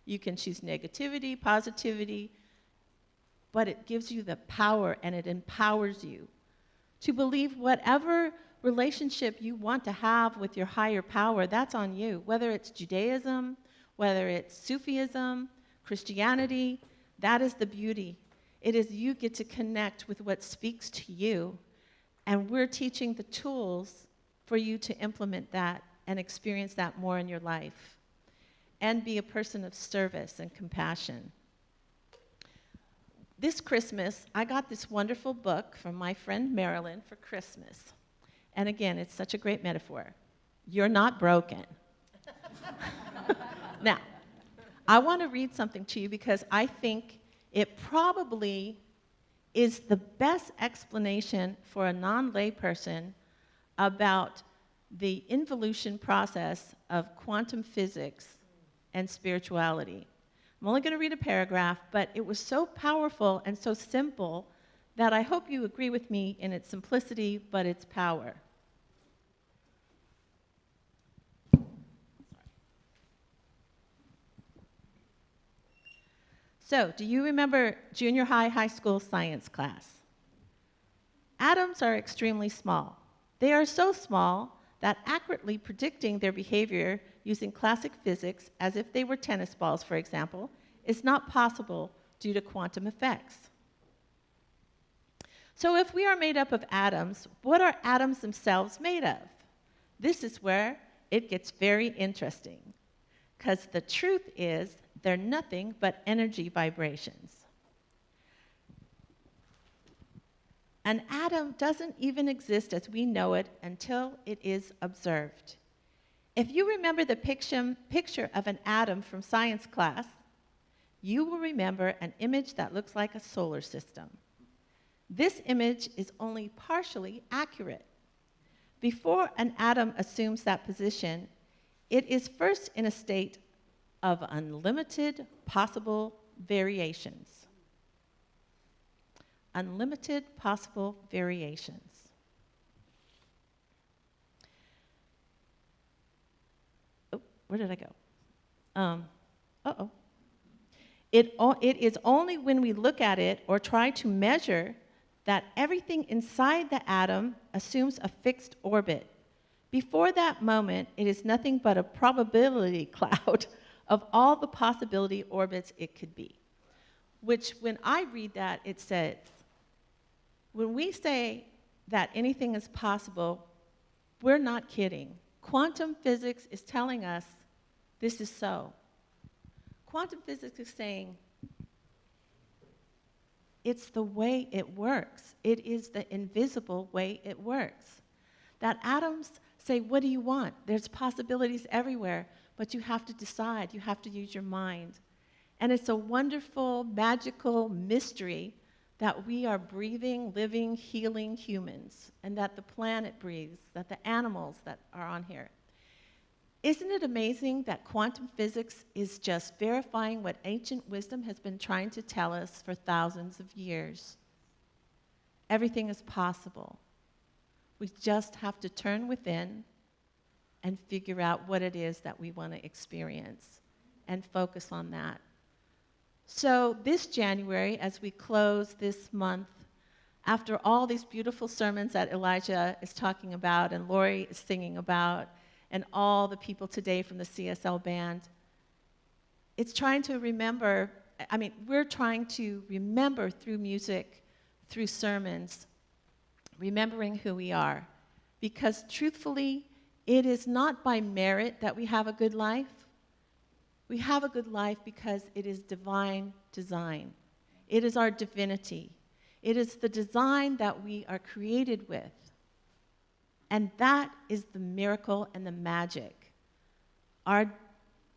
Speaker 10: You can choose negativity, positivity, but it gives you the power and it empowers you to believe whatever relationship you want to have with your higher power, that's on you. Whether it's Judaism, whether it's Sufism, Christianity, that is the beauty. It is you get to connect with what speaks to you, and we're teaching the tools for you to implement that and experience that more in your life and be a person of service and compassion. This Christmas, I got this wonderful book from my friend Marilyn for Christmas. And again, it's such a great metaphor. You're not broken. Now, I want to read something to you because I think it probably is the best explanation for a non-lay person about the involution process of quantum physics and spirituality. I'm only going to read a paragraph, but it was so powerful and so simple that I hope you agree with me in its simplicity, but its power. So, do you remember junior high school science class? Atoms are extremely small. They are so small that accurately predicting their behavior using classic physics, as if they were tennis balls, for example, is not possible due to quantum effects. So if we are made up of atoms, what are atoms themselves made of? This is where it gets very interesting, because the truth is they're nothing but energy vibrations. An atom doesn't even exist as we know it until it is observed. If you remember the picture of an atom from science class, you will remember an image that looks like a solar system. This image is only partially accurate. Before an atom assumes that position, it is first in a state of unlimited possible variations. Unlimited possible variations. Oh, where did I go? It is only when we look at it or try to measure that everything inside the atom assumes a fixed orbit. Before that moment, it is nothing but a probability cloud of all the possibility orbits it could be. Which, when I read that, it says, when we say that anything is possible, we're not kidding. Quantum physics is telling us this is so. Quantum physics is saying it's the way it works. It is the invisible way it works. That atoms say, what do you want? There's possibilities everywhere, but you have to decide. You have to use your mind. And it's a wonderful, magical mystery that we are breathing, living, healing humans, and that the planet breathes, that the animals that are on here. Isn't it amazing that quantum physics is just verifying what ancient wisdom has been trying to tell us for thousands of years? Everything is possible. We just have to turn within and figure out what it is that we want to experience and focus on that. So this January, as we close this month, after all these beautiful sermons that Elijah is talking about and Lori is singing about, and all the people today from the CSL band, it's trying to remember, we're trying to remember through music, through sermons, remembering who we are. Because truthfully, it is not by merit that we have a good life. We have a good life because it is divine design. It is our divinity. It is the design that we are created with. And that is the miracle and the magic. Our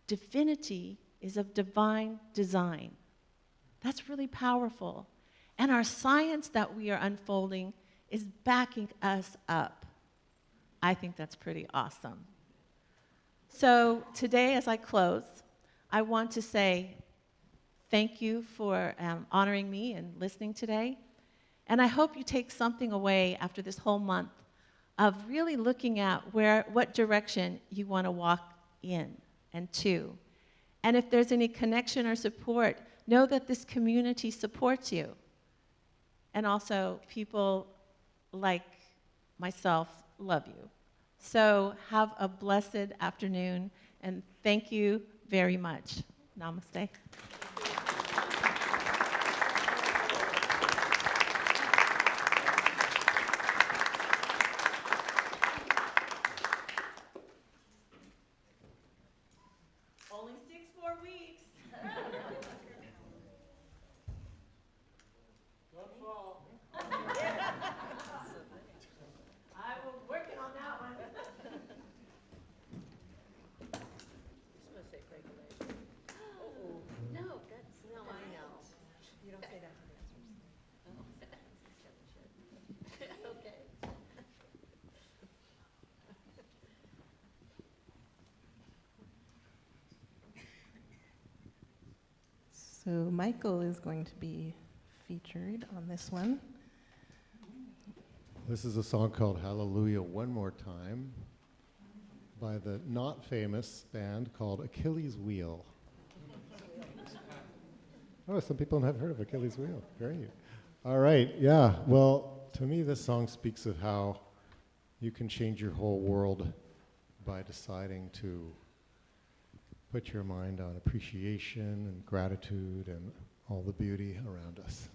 Speaker 10: divinity is of divine design. That's really powerful. And our science that we are unfolding is backing us up. I think that's pretty awesome. So today, as I close, I want to say thank you for honoring me and listening today. And I hope you take something away after this whole month of really looking at what direction you want to walk in and to. And if there's any connection or support, know that this community supports you. And also, people like myself love you. So have a blessed afternoon, and thank you very much. Namaste. Only 6 more weeks.
Speaker 7: Don't fall.
Speaker 10: I was working on that one.
Speaker 3: No, that's, no, I know.
Speaker 8: You don't say that to dancers.
Speaker 3: Okay.
Speaker 1: So Michael is going to be featured on this one.
Speaker 2: This is a song called Hallelujah One More Time by the not famous band called Achilles Wheel. Oh, some people have heard of Achilles Wheel. Great. All right, yeah. Well, to me, this song speaks of how you can change your whole world by deciding to put your mind on appreciation and gratitude and all the beauty around us.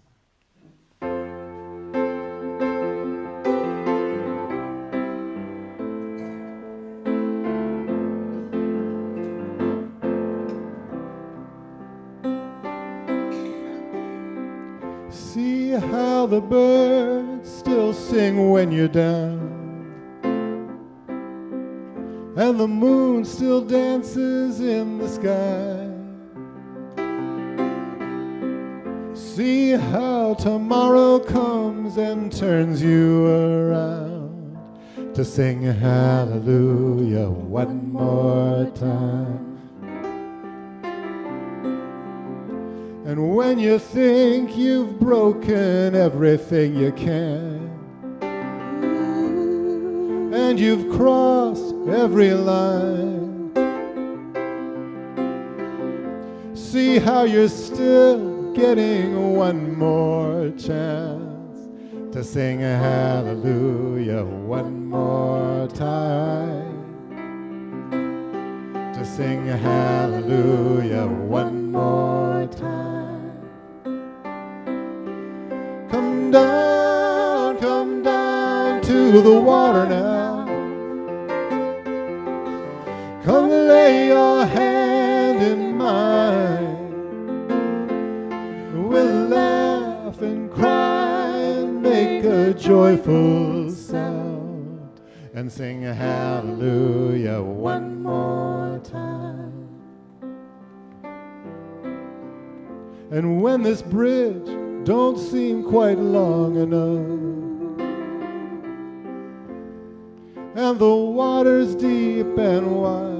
Speaker 2: See how the birds still sing when you're down, and the moon still dances in the sky. See how tomorrow comes and turns you around to sing hallelujah one more time. And when you think you've broken everything you can, and you've crossed every line, see how you're still getting one more chance to sing hallelujah one more time, to sing hallelujah one more time. Come down to the water now. Come lay your hand in mine. We'll laugh and cry and make a joyful sound and sing hallelujah one more time. And when this bridge don't seem quite long enough, and the water's deep and wide,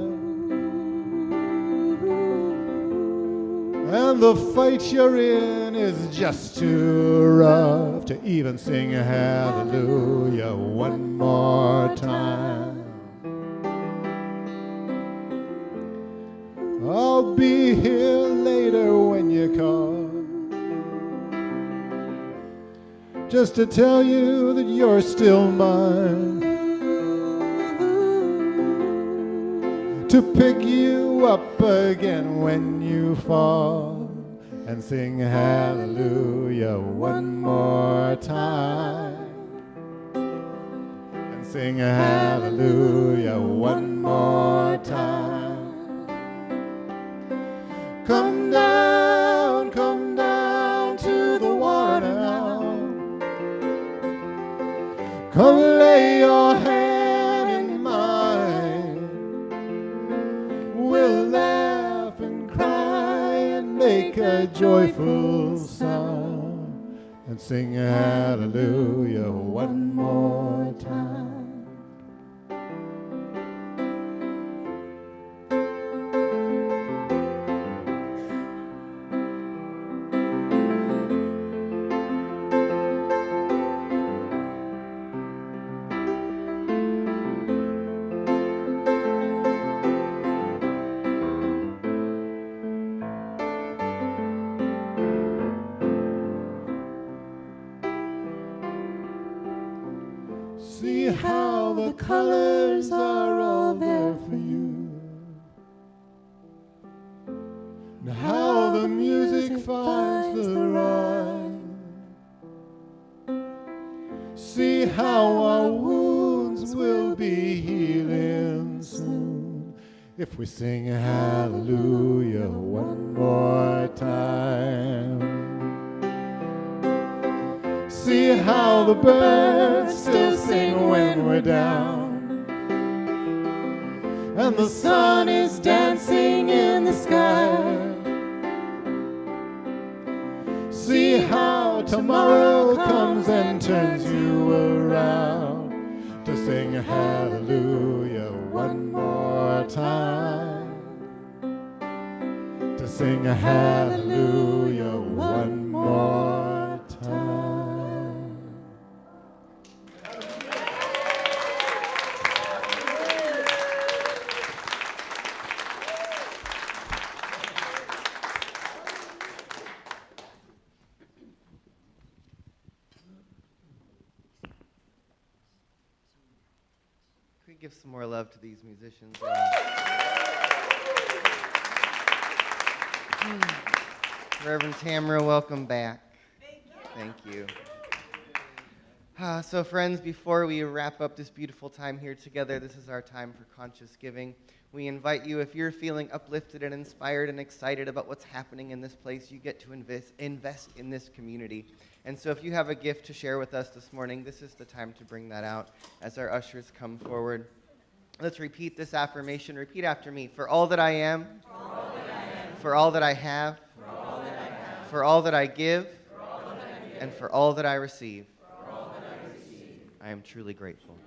Speaker 2: and the fight you're in is just too rough to even sing hallelujah one more time. I'll be here later when you call, just to tell you that you're still mine, to pick you up again when you fall, and sing hallelujah one more time, and sing hallelujah one more time. Come down to the water now. Come lay your hand in mine. We'll laugh and cry and make a joyful sound and sing hallelujah one more time. how the colors are all there for you, and how the music finds the rhyme. See how our wounds will be healing soon if we sing hallelujah one more time. See how the birds still sing when we're down, and the sun is dancing in the sky. See how tomorrow comes and turns you around to sing hallelujah one more time. To sing hallelujah one more time.
Speaker 11: Can we give some more love to these musicians? Reverend Tamara, welcome back. Thank you. So friends, before we wrap up this beautiful time here together, this is our time for conscious giving. We invite you, if you're feeling uplifted and inspired and excited about what's happening in this place, you get to invest in this community. And so if you have a gift to share with us this morning, this is the time to bring that out as our ushers come forward. Let's repeat this affirmation. Repeat after me. For all that I am, for all that I have, for all that I give, and for all that I receive, I am truly grateful.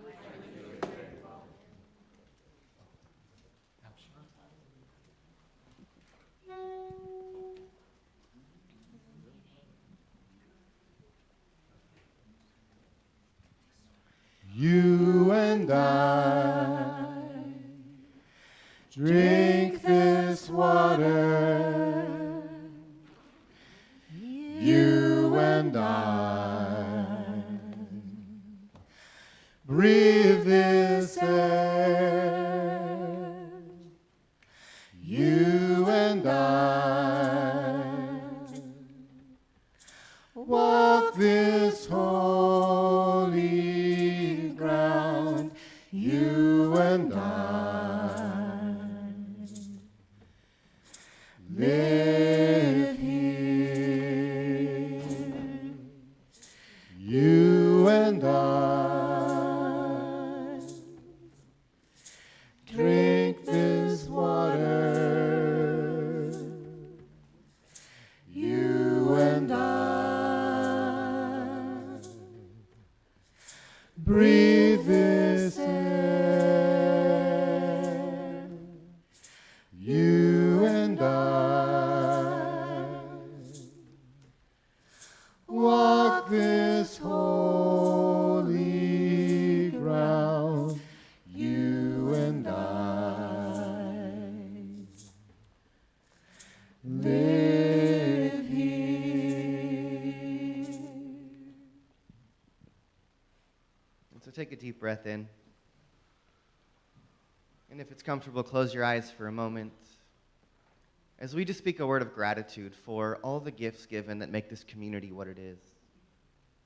Speaker 2: You and I drink this water. You and I breathe this air. You and I walk this holy ground. You and I live here. You and I drink this water. You and I breathe this air. You and I walk this holy ground. You and I live here.
Speaker 11: And so take a deep breath in. And if it's comfortable, close your eyes for a moment. As we just speak a word of gratitude for all the gifts given that make this community what it is.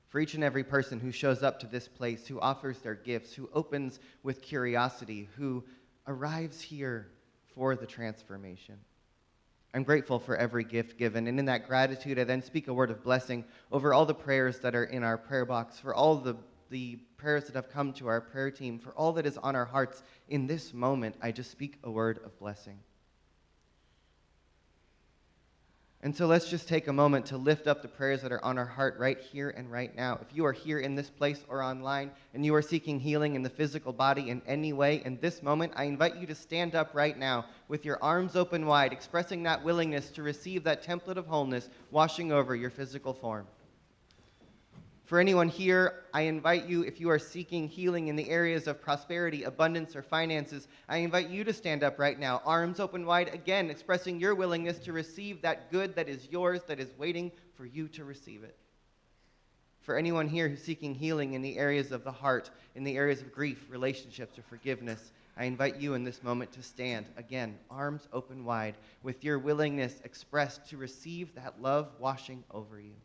Speaker 11: For each and every person who shows up to this place, who offers their gifts, who opens with curiosity, who arrives here for the transformation. I'm grateful for every gift given, and in that gratitude, I then speak a word of blessing over all the prayers that are in our prayer box, for all the prayers that have come to our prayer team, for all that is on our hearts. In this moment, I just speak a word of blessing. And so let's just take a moment to lift up the prayers that are on our heart right here and right now. If you are here in this place or online and you are seeking healing in the physical body in any way, in this moment, I invite you to stand up right now with your arms open wide, expressing that willingness to receive that template of wholeness washing over your physical form. For anyone here, I invite you, if you are seeking healing in the areas of prosperity, abundance, or finances, I invite you to stand up right now, arms open wide, again, expressing your willingness to receive that good that is yours, that is waiting for you to receive it. For anyone here who's seeking healing in the areas of the heart, in the areas of grief, relationships, or forgiveness, I invite you in this moment to stand, again, arms open wide, with your willingness expressed to receive that love washing over you.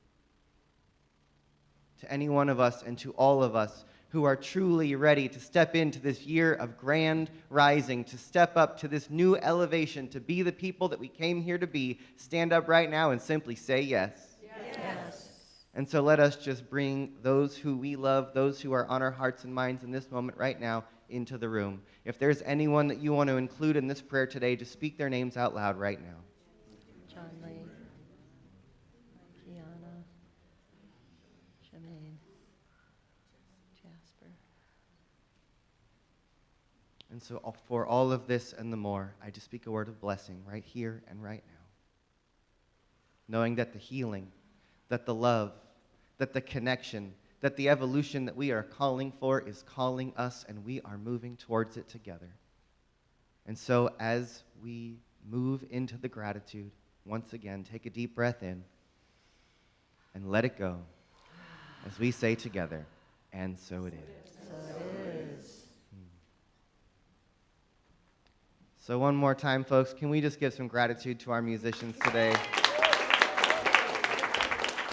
Speaker 11: To any one of us and to all of us who are truly ready to step into this year of grand rising, to step up to this new elevation, to be the people that we came here to be, stand up right now and simply say yes.
Speaker 8: Yes.
Speaker 11: And so let us just bring those who we love, those who are on our hearts and minds in this moment right now, into the room. If there's anyone that you want to include in this prayer today, just speak their names out loud right now.
Speaker 8: John Lee, Kiana, Jermaine, Jasper.
Speaker 11: And so for all of this and the more, I just speak a word of blessing right here and right now. Knowing that the healing, that the love, that the connection, that the evolution that we are calling for is calling us, and we are moving towards it together. And so as we move into the gratitude, once again, take a deep breath in and let it go as we say together, and so it is.
Speaker 8: So it is.
Speaker 11: So one more time, folks, can we just give some gratitude to our musicians today?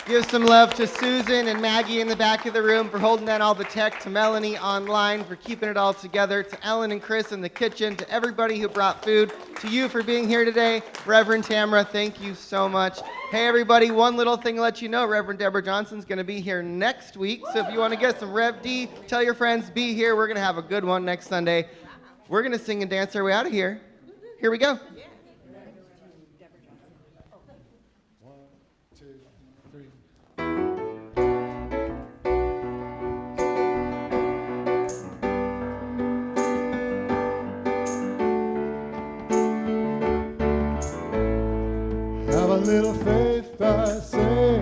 Speaker 11: Give some love to Susan and Maggie in the back of the room for holding down all the tech, to Melanie online for keeping it all together, to Ellen and Chris in the kitchen, to everybody who brought food, to you for being here today. Reverend Tamara, thank you so much. Hey, everybody, one little thing to let you know, Reverend Deborah Johnson's going to be here next week, so if you want to get some Rev D, tell your friends, be here. We're going to have a good one next Sunday. We're going to sing and dance our way out of here. Here we go.
Speaker 2: Have a little faith, I say.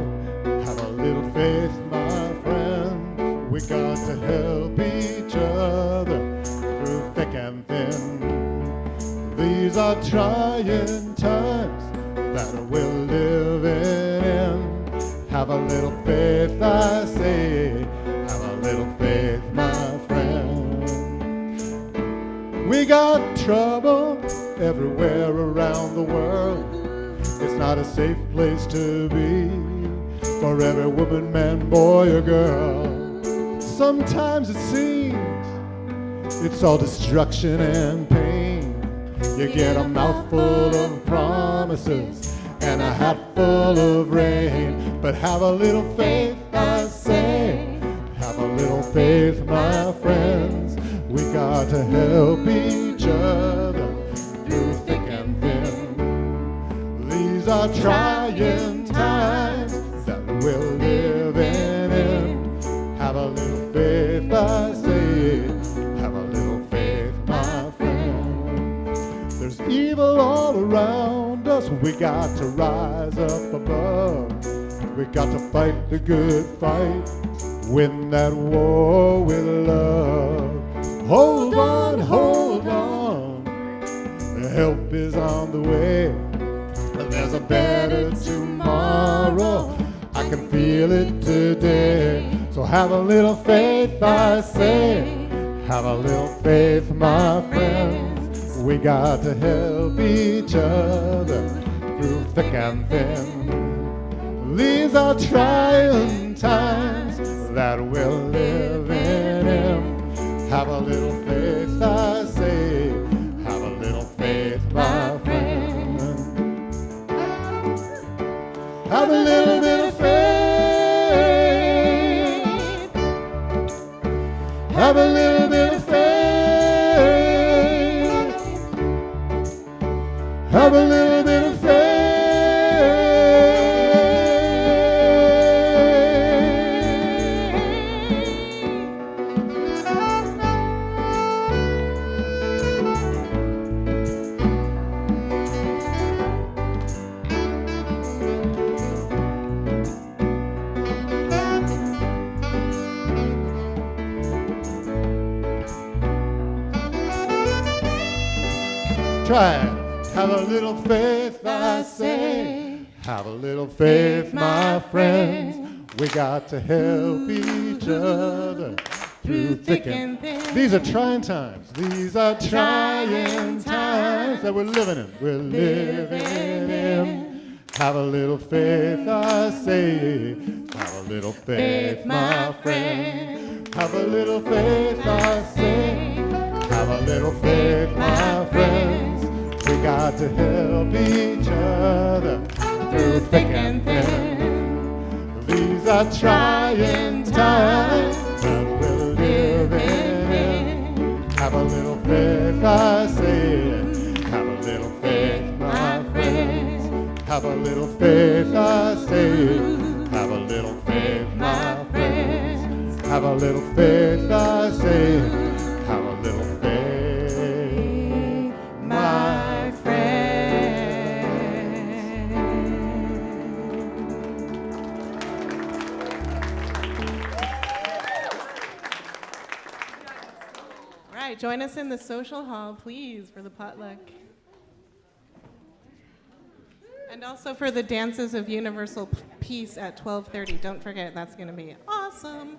Speaker 2: Have a little faith, my friend. We got to help each other through thick and thin. These are trying times that we're living in. Have a little faith, I say. Have a little faith, my friend. We got trouble everywhere around the world. It's not a safe place to be for every woman, man, boy, or girl. Sometimes it seems it's all destruction and pain. You get a mouthful of promises and a hat full of rain. But have a little faith, I say. Have a little faith, my friends. We got to help each other through thick and thin. These are trying times that we're living in. Have a little faith, I say. Have a little faith, my friend. There's evil all around us. We got to rise up above. We got to fight the good fight. Win that war with love. Hold on, hold on. Help is on the way. There's a better tomorrow. I can feel it today. So have a little faith, I say. Have a little faith, my friends. We got to help each other through thick and thin. These are trying times that we're living in. Have a little faith, I say. Have a little faith, my friend. Have a little bit of faith. Have a little bit of faith. Have a little bit of faith. Try it. Have a little faith, I say. Have a little faith, my friends. We got to help each other through thick and thin. These are trying times. These are trying times that we're living in. We're living in. Have a little faith, I say. Have a little faith, my friend. Have a little faith, I say. Have a little faith, my friends. We got to help each other through thick and thin. These are trying times that we're living in. Have a little faith, I say. Have a little faith, my friends. Have a little faith, I say. Have a little faith, my friends. Have a little faith, I say. Have a little faith, my friend.
Speaker 1: All right, join us in the social hall, please, for the potluck. And also for the Dances of Universal Peace at 12:30. Don't forget, that's going to be awesome.